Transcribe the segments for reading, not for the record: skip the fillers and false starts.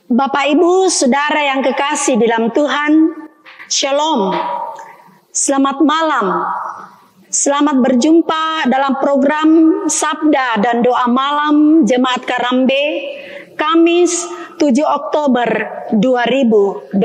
Bapak, Ibu, Saudara yang kekasih di dalam Tuhan, Shalom. Selamat malam. Selamat berjumpa dalam program Sabda dan Doa Malam Jemaat Karambe, Kamis 7 Oktober 2021.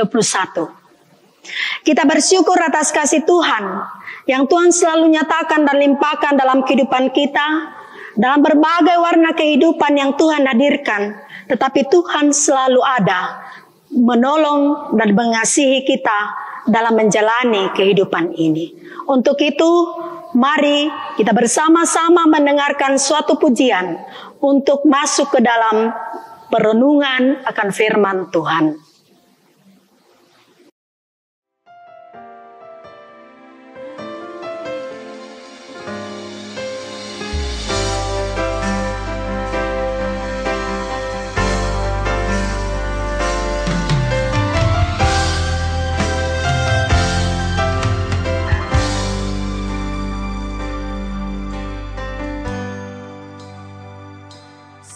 Kita bersyukur atas kasih Tuhan yang Tuhan selalu nyatakan dan limpahkan dalam kehidupan kita, dalam berbagai warna kehidupan yang Tuhan hadirkan. Tetapi Tuhan selalu ada menolong dan mengasihi kita dalam menjalani kehidupan ini. Untuk itu, mari kita bersama-sama mendengarkan suatu pujian untuk masuk ke dalam perenungan akan firman Tuhan.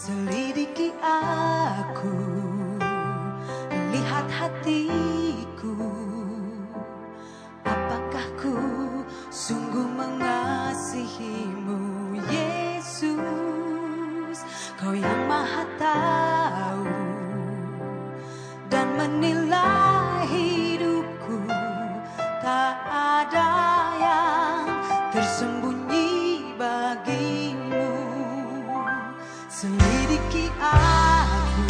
Selidiki aku, lihat hatiku, apakah ku sungguh mengasihimu, Yesus? Kau yang Maha tahu dan menilai hidupku, tak ada yang tersembunyi bagimu. Selidiki aku,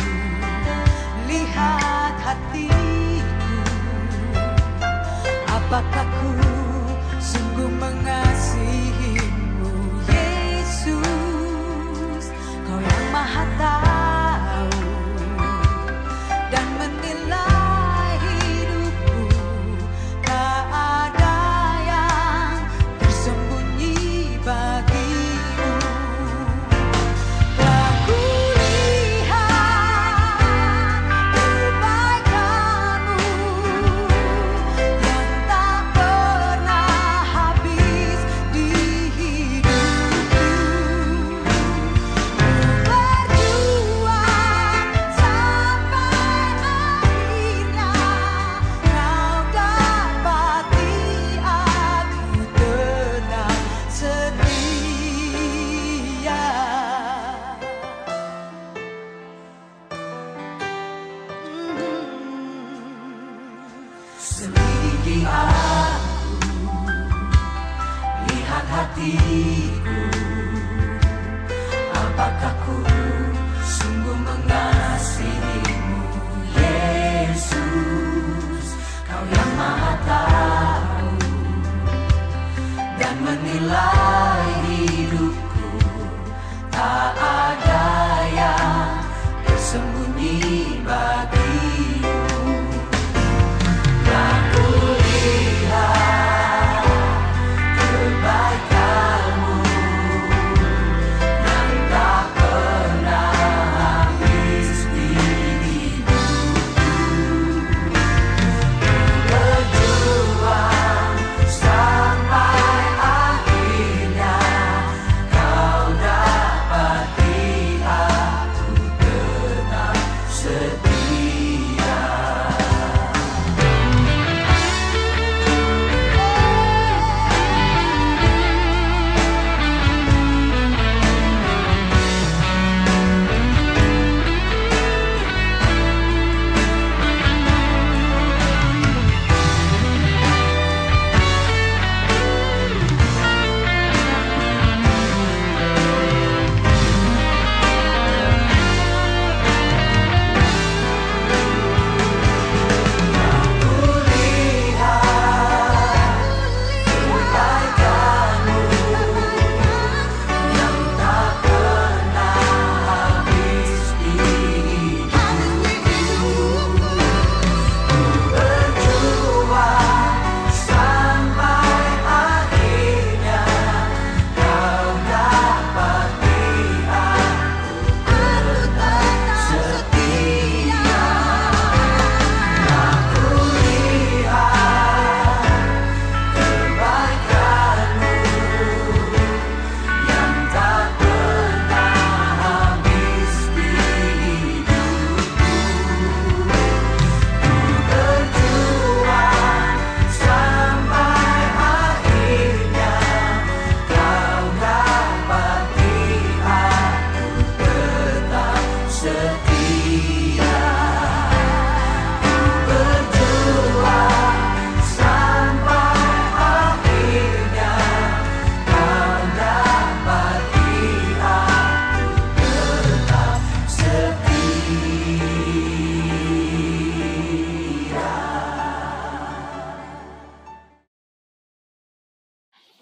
lihat hatiku, apakah ku sungguh mengasihimu, Yesus? Kau yang Maha tahu dan menilai hidupku, tak ada yang tersembunyi bagimu. Selidiki aku, lihat hatiku, apakah ku sungguh mengasihimu, Yesus? Kau yang Maha tahu dan menilai hidupku, tak ada yang tersembunyi bagimu. Aku lihat kebaikanmu,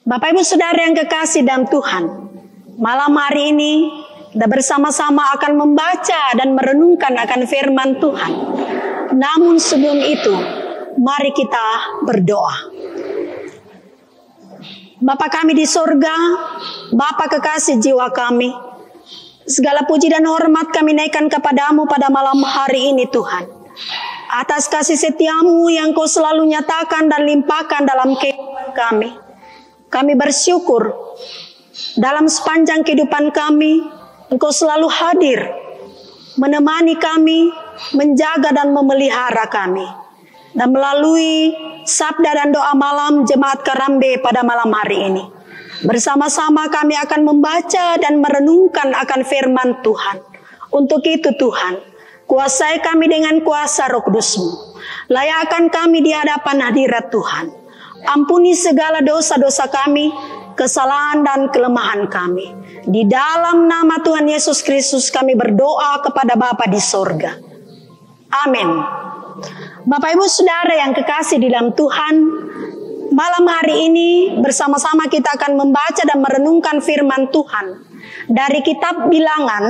Bapak Ibu Saudara yang kekasih dalam Tuhan, malam hari ini kita bersama-sama akan membaca dan merenungkan akan firman Tuhan. Namun sebelum itu, mari kita berdoa. Bapa kami di sorga, Bapa kekasih jiwa kami, segala puji dan hormat kami naikkan kepadamu pada malam hari ini Tuhan. Atas kasih setiamu yang kau selalu nyatakan dan limpahkan dalam kehidupan kami. Kami bersyukur dalam sepanjang kehidupan kami, Engkau selalu hadir, menemani kami, menjaga dan memelihara kami. Dan melalui sabda dan doa malam Jemaat Karambe pada malam hari ini, bersama-sama kami akan membaca dan merenungkan akan firman Tuhan. Untuk itu Tuhan, kuasai kami dengan kuasa Roh Kudus-Mu. Layakkan kami di hadapan hadirat Tuhan. Ampuni segala dosa-dosa kami, kesalahan dan kelemahan kami. Di dalam nama Tuhan Yesus Kristus kami berdoa kepada Bapa di sorga. Amin. Bapak Ibu Saudara yang kekasih di dalam Tuhan, malam hari ini bersama-sama kita akan membaca dan merenungkan firman Tuhan dari kitab Bilangan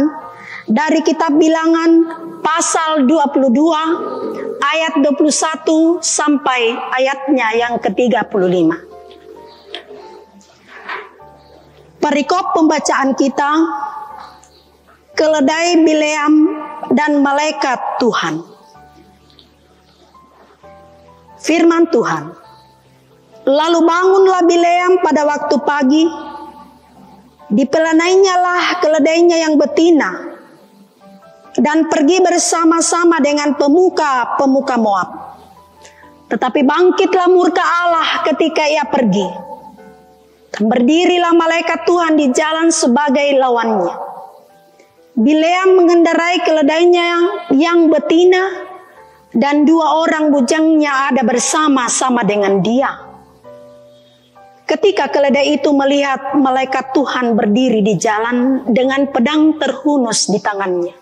pasal 22 ayat 21 sampai ayatnya yang ke-35. Perikop pembacaan kita, keledai Bileam dan malaikat Tuhan. Firman Tuhan, lalu bangunlah Bileam pada waktu pagi, dipelanainya lah keledainya yang betina, dan pergi bersama-sama dengan pemuka-pemuka Moab. Tetapi bangkitlah murka Allah ketika ia pergi, dan berdirilah malaikat Tuhan di jalan sebagai lawannya. Bileam mengendarai keledainya yang betina, dan 2 orang bujangnya ada bersama-sama dengan dia. Ketika keledai itu melihat malaikat Tuhan berdiri di jalan dengan pedang terhunus di tangannya,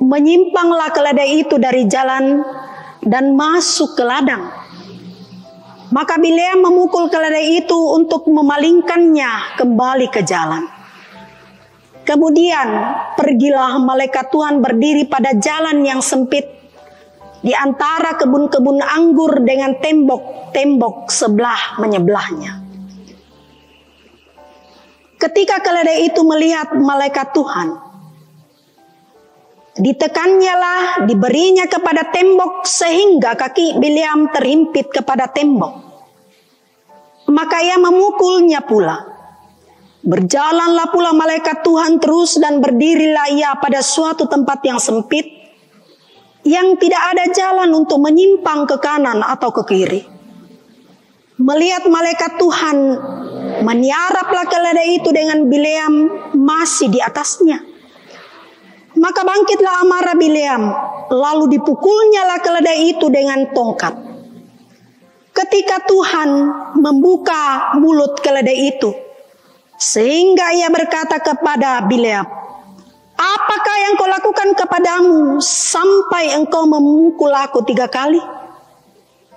menyimpanglah keledai itu dari jalan dan masuk ke ladang. Maka Bileam memukul keledai itu untuk memalingkannya kembali ke jalan. Kemudian pergilah malaikat Tuhan berdiri pada jalan yang sempit di antara kebun-kebun anggur dengan tembok-tembok sebelah menyebelahnya. Ketika keledai itu melihat malaikat Tuhan, ditekannya lah, diberinya kepada tembok sehingga kaki Bileam terhimpit kepada tembok. Maka ia memukulnya pula. Berjalanlah pula malaikat Tuhan terus dan berdirilah ia pada suatu tempat yang sempit, yang tidak ada jalan untuk menyimpang ke kanan atau ke kiri. Melihat malaikat Tuhan, meniaraplah keledai itu dengan Bileam masih di atasnya. Maka bangkitlah amarah Bileam, lalu dipukulnya lah keledai itu dengan tongkat. Ketika Tuhan membuka mulut keledai itu, sehingga ia berkata kepada Bileam, "Apakah yang kau lakukan kepadamu sampai engkau memukul aku 3 kali?"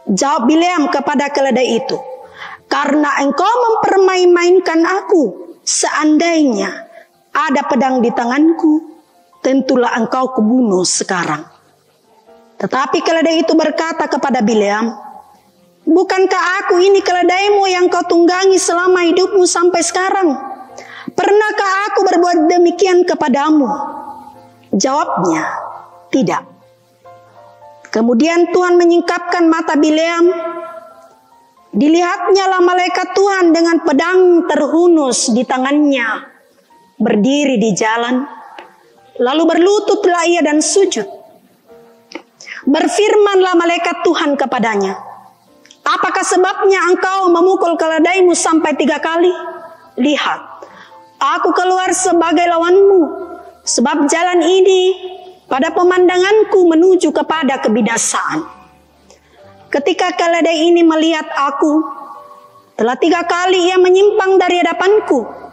Jawab Bileam kepada keledai itu, "Karena engkau mempermain-mainkan aku. Seandainya ada pedang di tanganku, tentulah engkau kubunuh sekarang." Tetapi keledai itu berkata kepada Bileam, "Bukankah aku ini keledaimu yang kau tunggangi selama hidupmu sampai sekarang? Pernahkah aku berbuat demikian kepadamu?" Jawabnya, "Tidak." Kemudian Tuhan menyingkapkan mata Bileam. Dilihatnya lah malaikat Tuhan dengan pedang terhunus di tangannya, berdiri di jalan. Lalu berlututlah ia dan sujud. Berfirmanlah malaikat Tuhan kepadanya, "Apakah sebabnya engkau memukul keledaimu sampai 3 kali? Lihat, aku keluar sebagai lawanmu, sebab jalan ini pada pemandanganku menuju kepada kebinasaan." Ketika keledai ini melihat aku, telah 3 kali ia menyimpang dari hadapanku.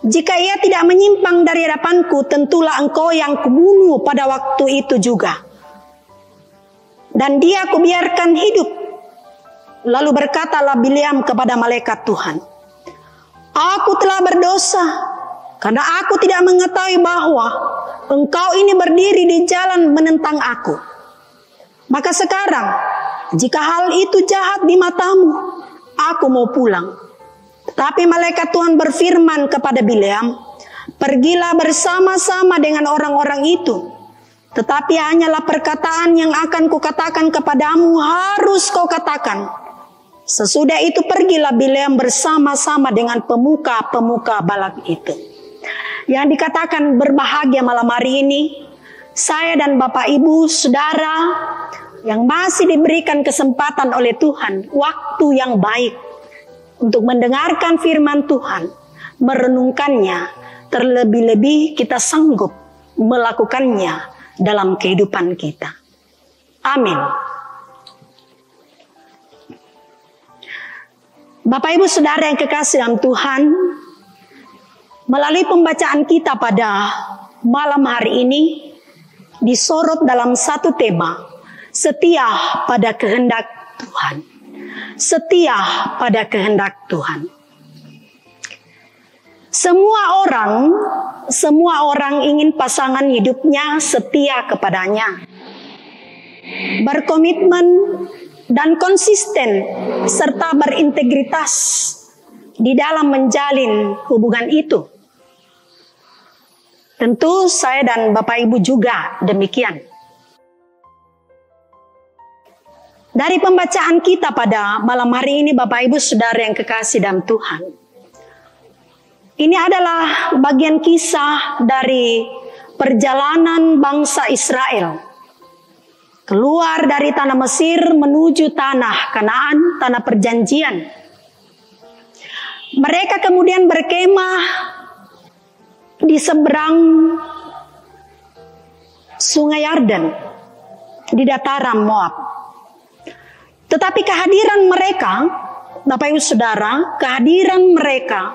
Jika ia tidak menyimpang dari hadapanku, tentulah engkau yang kubunuh pada waktu itu juga. Dan dia kubiarkan hidup. Lalu berkatalah Bileam kepada malaikat Tuhan, Aku telah berdosa karena aku tidak mengetahui bahwa engkau ini berdiri di jalan menentang aku. Maka sekarang, jika hal itu jahat di matamu, aku mau pulang. Tetapi malaikat Tuhan berfirman kepada Bileam, pergilah bersama-sama dengan orang-orang itu. Tetapi hanyalah perkataan yang akan kukatakan kepadamu harus kau katakan. Sesudah itu pergilah Bileam bersama-sama dengan pemuka-pemuka Balak itu. Yang dikatakan berbahagia malam hari ini, saya dan Bapak Ibu Saudara yang masih diberikan kesempatan oleh Tuhan, waktu yang baik untuk mendengarkan firman Tuhan, merenungkannya, terlebih-lebih kita sanggup melakukannya dalam kehidupan kita. Amin. Bapak Ibu Saudara yang kekasih dalam Tuhan, melalui pembacaan kita pada malam hari ini disorot dalam satu tema, setia pada kehendak Tuhan. Setia pada kehendak Tuhan. Semua orang ingin pasangan hidupnya setia kepadanya, berkomitmen dan konsisten serta berintegritas di dalam menjalin hubungan itu. Tentu saya dan Bapak Ibu juga demikian. Dari pembacaan kita pada malam hari ini, Bapak Ibu Saudara yang kekasih dalam Tuhan, ini adalah bagian kisah dari perjalanan bangsa Israel keluar dari tanah Mesir menuju tanah Kanaan, tanah perjanjian. Mereka kemudian berkemah di seberang Sungai Yordan di dataran Moab. Tetapi kehadiran mereka, Bapak Ibu Saudara, kehadiran mereka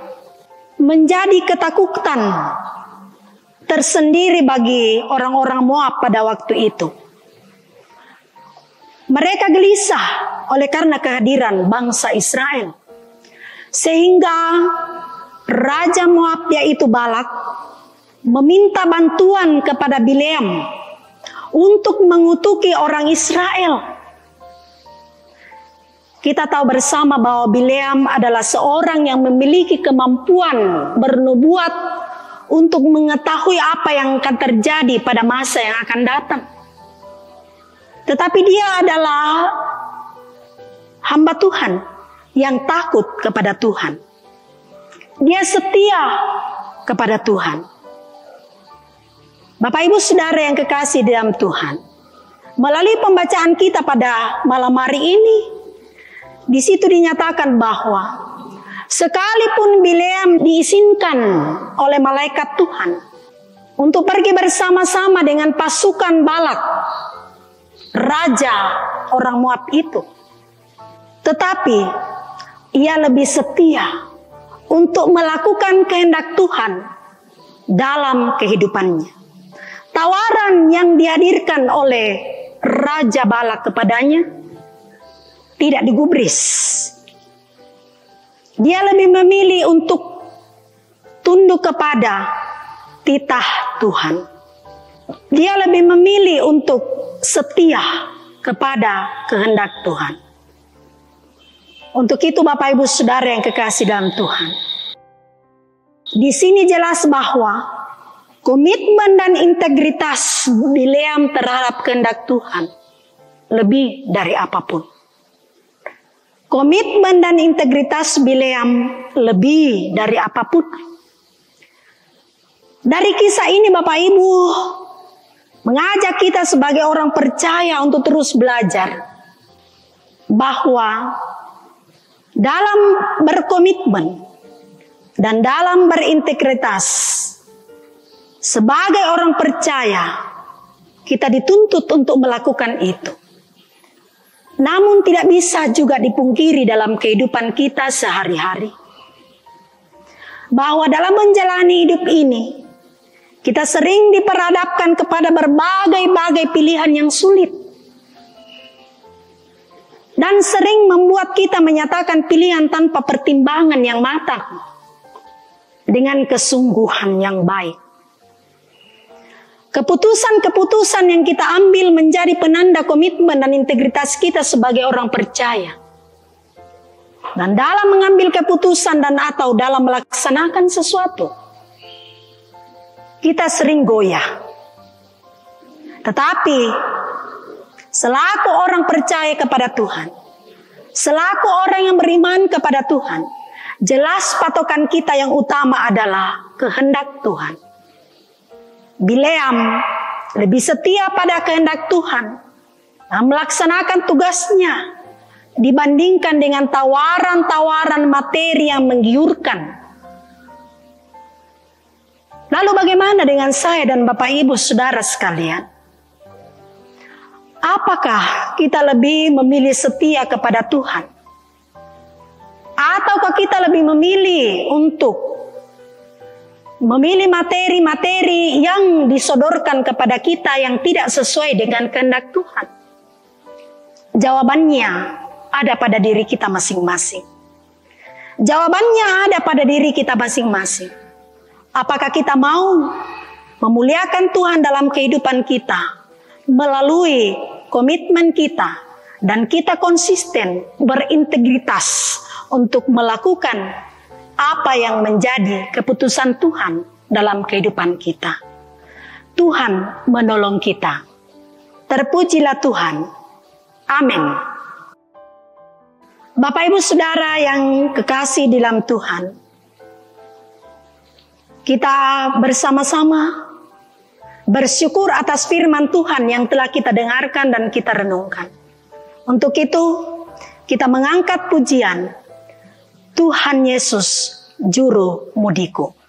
menjadi ketakutan tersendiri bagi orang-orang Moab pada waktu itu. Mereka gelisah oleh karena kehadiran bangsa Israel. Sehingga Raja Moab yaitu Balak meminta bantuan kepada Bileam untuk mengutuki orang Israel. Kita tahu bersama bahwa Bileam adalah seorang yang memiliki kemampuan bernubuat untuk mengetahui apa yang akan terjadi pada masa yang akan datang. Tetapi dia adalah hamba Tuhan yang takut kepada Tuhan. Dia setia kepada Tuhan. Bapak Ibu Saudara yang kekasih dalam Tuhan, melalui pembacaan kita pada malam hari ini, di situ dinyatakan bahwa sekalipun Bileam diizinkan oleh malaikat Tuhan untuk pergi bersama-sama dengan pasukan Balak, raja orang Moab itu, tetapi ia lebih setia untuk melakukan kehendak Tuhan dalam kehidupannya. Tawaran yang dihadirkan oleh Raja Balak kepadanya tidak digubris. Dia lebih memilih untuk tunduk kepada titah Tuhan. Dia lebih memilih untuk setia kepada kehendak Tuhan. Untuk itu Bapak Ibu Saudara yang kekasih dalam Tuhan, di sini jelas bahwa komitmen dan integritas Bileam terhadap kehendak Tuhan lebih dari apapun. Komitmen dan integritas Bileam lebih dari apapun. Dari kisah ini Bapak Ibu mengajak kita sebagai orang percaya untuk terus belajar bahwa dalam berkomitmen dan dalam berintegritas sebagai orang percaya kita dituntut untuk melakukan itu. Namun tidak bisa juga dipungkiri dalam kehidupan kita sehari-hari bahwa dalam menjalani hidup ini kita sering diperhadapkan kepada berbagai-bagai pilihan yang sulit. Dan sering membuat kita menyatakan pilihan tanpa pertimbangan yang matang. dengan kesungguhan yang baik. Keputusan-keputusan yang kita ambil menjadi penanda komitmen dan integritas kita sebagai orang percaya. Dan dalam mengambil keputusan dan atau dalam melaksanakan sesuatu, kita sering goyah. Tetapi selaku orang percaya kepada Tuhan, selaku orang yang beriman kepada Tuhan, jelas patokan kita yang utama adalah kehendak Tuhan. Bileam lebih setia pada kehendak Tuhan dan melaksanakan tugasnya dibandingkan dengan tawaran-tawaran materi yang menggiurkan. Lalu bagaimana dengan saya dan Bapak Ibu Saudara sekalian? Apakah kita lebih memilih setia kepada Tuhan? Ataukah kita lebih memilih untuk memilih materi-materi yang disodorkan kepada kita yang tidak sesuai dengan kehendak Tuhan? Jawabannya ada pada diri kita masing-masing. Jawabannya ada pada diri kita masing-masing. Apakah kita mau memuliakan Tuhan dalam kehidupan kita melalui komitmen kita dan kita konsisten berintegritas untuk melakukan apa yang menjadi keputusan Tuhan dalam kehidupan kita. Tuhan menolong kita. Terpujilah Tuhan. Amin. Bapak Ibu Saudara yang kekasih di dalam Tuhan, kita bersama-sama bersyukur atas firman Tuhan yang telah kita dengarkan dan kita renungkan. Untuk itu, kita mengangkat pujian Tuhan Yesus, Juru Mudiku.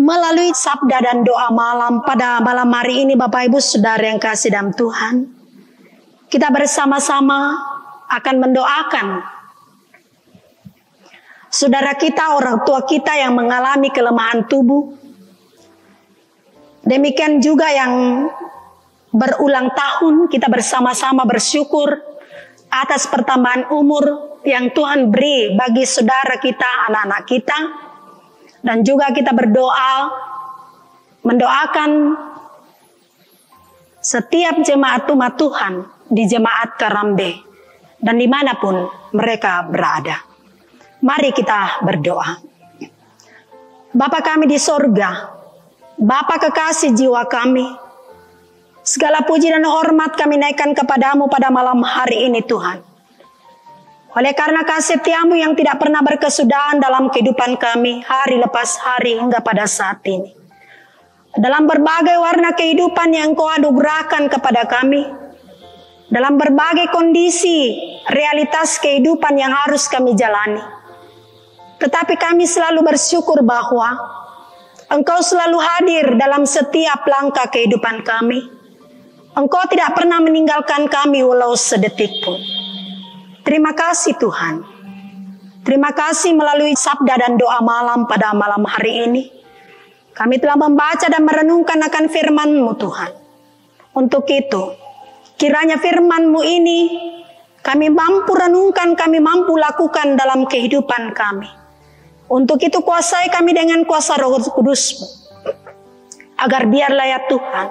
Melalui sabda dan doa malam pada malam hari ini, Bapak Ibu Saudara yang kasih dalam Tuhan, kita bersama-sama akan mendoakan saudara kita, orang tua kita yang mengalami kelemahan tubuh. Demikian juga yang berulang tahun, kita bersama-sama bersyukur atas pertambahan umur yang Tuhan beri bagi saudara kita, anak-anak kita. Dan juga kita berdoa, mendoakan setiap jemaat umat Tuhan di Jemaat Karambe dan dimanapun mereka berada. Mari kita berdoa. Bapa kami di sorga, Bapa kekasih jiwa kami, segala puji dan hormat kami naikkan kepadamu pada malam hari ini Tuhan. Oleh karena kasih setiamu yang tidak pernah berkesudahan dalam kehidupan kami, hari lepas hari hingga pada saat ini. Dalam berbagai warna kehidupan yang Engkau anugerahkan kepada kami, dalam berbagai kondisi, realitas kehidupan yang harus kami jalani. Tetapi kami selalu bersyukur bahwa Engkau selalu hadir dalam setiap langkah kehidupan kami. Engkau tidak pernah meninggalkan kami walau sedetik pun. Terima kasih Tuhan. Terima kasih melalui sabda dan doa malam pada malam hari ini. Kami telah membaca dan merenungkan akan firman-Mu Tuhan. Untuk itu, kiranya firman-Mu ini kami mampu renungkan, kami mampu lakukan dalam kehidupan kami. Untuk itu kuasai kami dengan kuasa Roh Kudus-Mu. Agar biarlah ya Tuhan,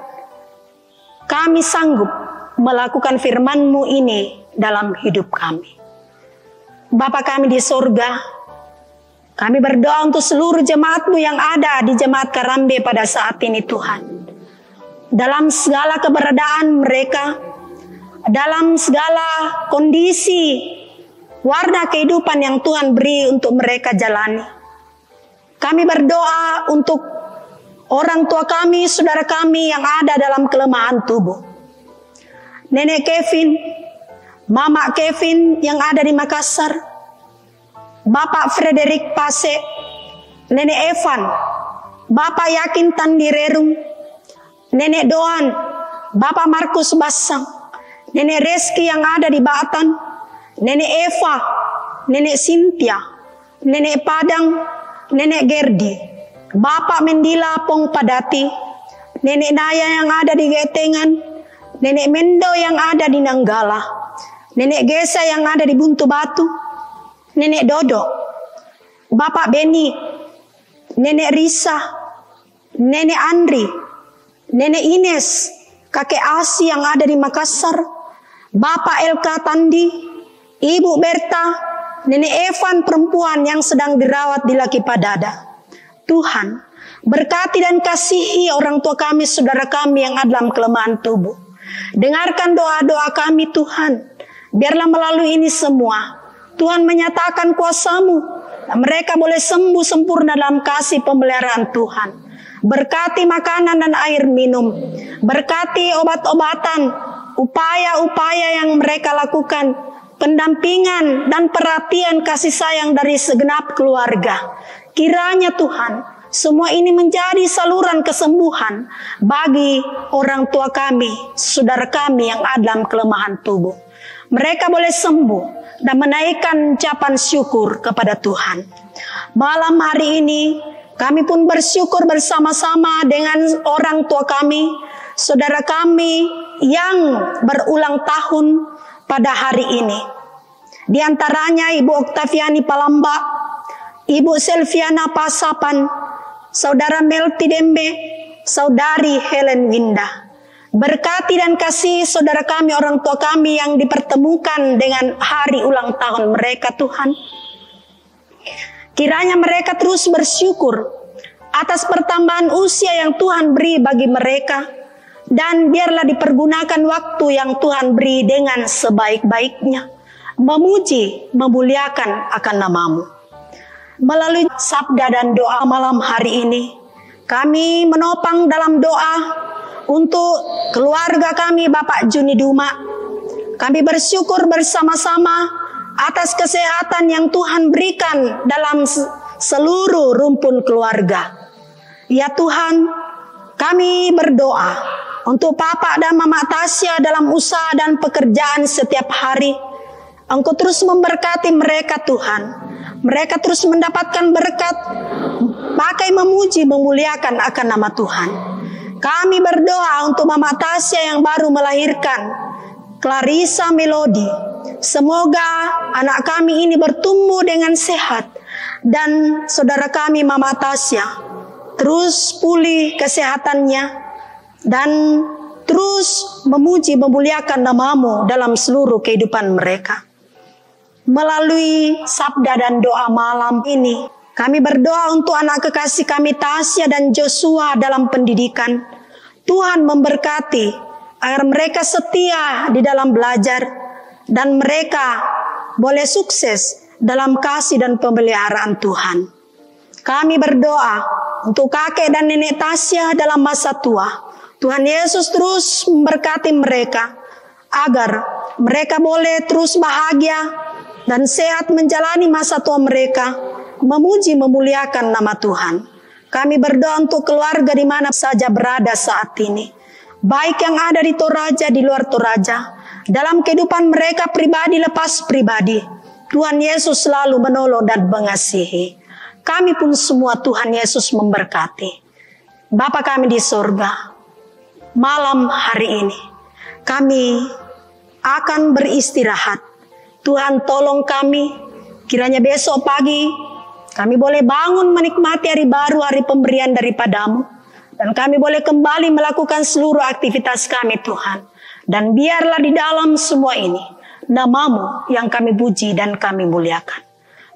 kami sanggup melakukan firman-Mu ini dalam hidup kami. Bapa kami di surga, kami berdoa untuk seluruh jemaat-Mu yang ada di Jemaat Karambe pada saat ini Tuhan. Dalam segala keberadaan mereka, dalam segala kondisi, warna kehidupan yang Tuhan beri untuk mereka jalani. Kami berdoa untuk orang tua kami, saudara kami yang ada dalam kelemahan tubuh. Nenek Kevin, Mama Kevin yang ada di Makassar, Bapak Frederick Pase, Nenek Evan, Bapak Yakin Tandirerung, Nenek Doan, Bapak Markus Basang, Nenek Reski yang ada di Batan, Nenek Eva, Nenek Cynthia, Nenek Padang, Nenek Gerdi, Bapak Mendila Pong Padati, Nenek Naya yang ada di Getengan, Nenek Mendo yang ada di Nanggala, Nenek Gesa yang ada di Buntu Batu, Nenek Dodo, Bapak Beni, Nenek Risa, Nenek Andri, Nenek Ines, Kakek Asi yang ada di Makassar, Bapak Elka Tandi, Ibu Berta, Nenek Evan perempuan yang sedang dirawat di Laki Padada. Tuhan, berkati dan kasihi orang tua kami, saudara kami yang ada dalam kelemahan tubuh. Dengarkan doa-doa kami Tuhan. Biarlah melalui ini semua Tuhan menyatakan kuasa-Mu, dan mereka boleh sembuh sempurna dalam kasih pemeliharaan Tuhan. Berkati makanan dan air minum, berkati obat-obatan, upaya-upaya yang mereka lakukan, pendampingan dan perhatian kasih sayang dari segenap keluarga. Kiranya Tuhan, semua ini menjadi saluran kesembuhan bagi orang tua kami, saudara kami yang ada dalam kelemahan tubuh. Mereka boleh sembuh dan menaikkan ucapan syukur kepada Tuhan. Malam hari ini kami pun bersyukur bersama-sama dengan orang tua kami, saudara kami yang berulang tahun pada hari ini. Di antaranya Ibu Oktaviani Palamba, Ibu Selviana Pasapan, Saudara Melti Dembe, Saudari Helen Winda. Berkati dan kasih saudara kami, orang tua kami yang dipertemukan dengan hari ulang tahun mereka Tuhan. Kiranya mereka terus bersyukur atas pertambahan usia yang Tuhan beri bagi mereka. Dan biarlah dipergunakan waktu yang Tuhan beri dengan sebaik-baiknya. Memuji, memuliakan akan nama-Mu. Melalui sabda dan doa malam hari ini, kami menopang dalam doa untuk keluarga kami Bapak Juni Duma. Kami bersyukur bersama-sama atas kesehatan yang Tuhan berikan dalam seluruh rumpun keluarga. Ya Tuhan, kami berdoa untuk Papa dan Mama Tasya dalam usaha dan pekerjaan setiap hari. Engkau terus memberkati mereka Tuhan. Mereka terus mendapatkan berkat, pakai memuji, memuliakan akan nama Tuhan. Kami berdoa untuk Mama Tasya yang baru melahirkan, Clarissa Melody. Semoga anak kami ini bertumbuh dengan sehat. Dan saudara kami Mama Tasya terus pulih kesehatannya. Dan terus memuji, memuliakan nama-Mu dalam seluruh kehidupan mereka. Melalui sabda dan doa malam ini, kami berdoa untuk anak kekasih kami Tasya dan Joshua dalam pendidikan. Tuhan memberkati agar mereka setia di dalam belajar dan mereka boleh sukses dalam kasih dan pemeliharaan Tuhan. Kami berdoa untuk kakek dan nenek Tasya dalam masa tua. Tuhan Yesus terus memberkati mereka agar mereka boleh terus bahagia dan sehat menjalani masa tua mereka, memuji memuliakan nama Tuhan. Kami berdoa untuk keluarga di mana saja berada saat ini, baik yang ada di Toraja, di luar Toraja, dalam kehidupan mereka pribadi lepas pribadi. Tuhan Yesus selalu menolong dan mengasihi. Kami pun semua Tuhan Yesus memberkati. Bapa kami di sorga, malam hari ini kami akan beristirahat. Tuhan tolong kami, kiranya besok pagi kami boleh bangun menikmati hari baru, hari pemberian daripada-Mu. Dan kami boleh kembali melakukan seluruh aktivitas kami Tuhan. Dan biarlah di dalam semua ini, nama-Mu yang kami puji dan kami muliakan.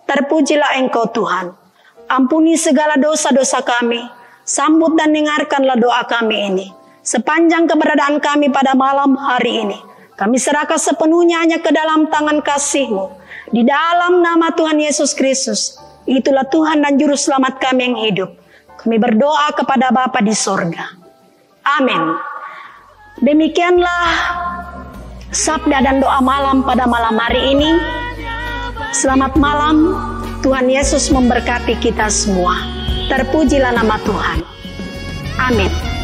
Terpujilah Engkau Tuhan. Ampuni segala dosa-dosa kami. Sambut dan dengarkanlah doa kami ini. Sepanjang keberadaan kami pada malam hari ini, kami serahkan sepenuhnya hanya ke dalam tangan kasih-Mu. Di dalam nama Tuhan Yesus Kristus, itulah Tuhan dan Juru Selamat kami yang hidup. Kami berdoa kepada Bapa di sorga. Amin. Demikianlah sabda dan doa malam pada malam hari ini. Selamat malam. Tuhan Yesus memberkati kita semua. Terpujilah nama Tuhan. Amin.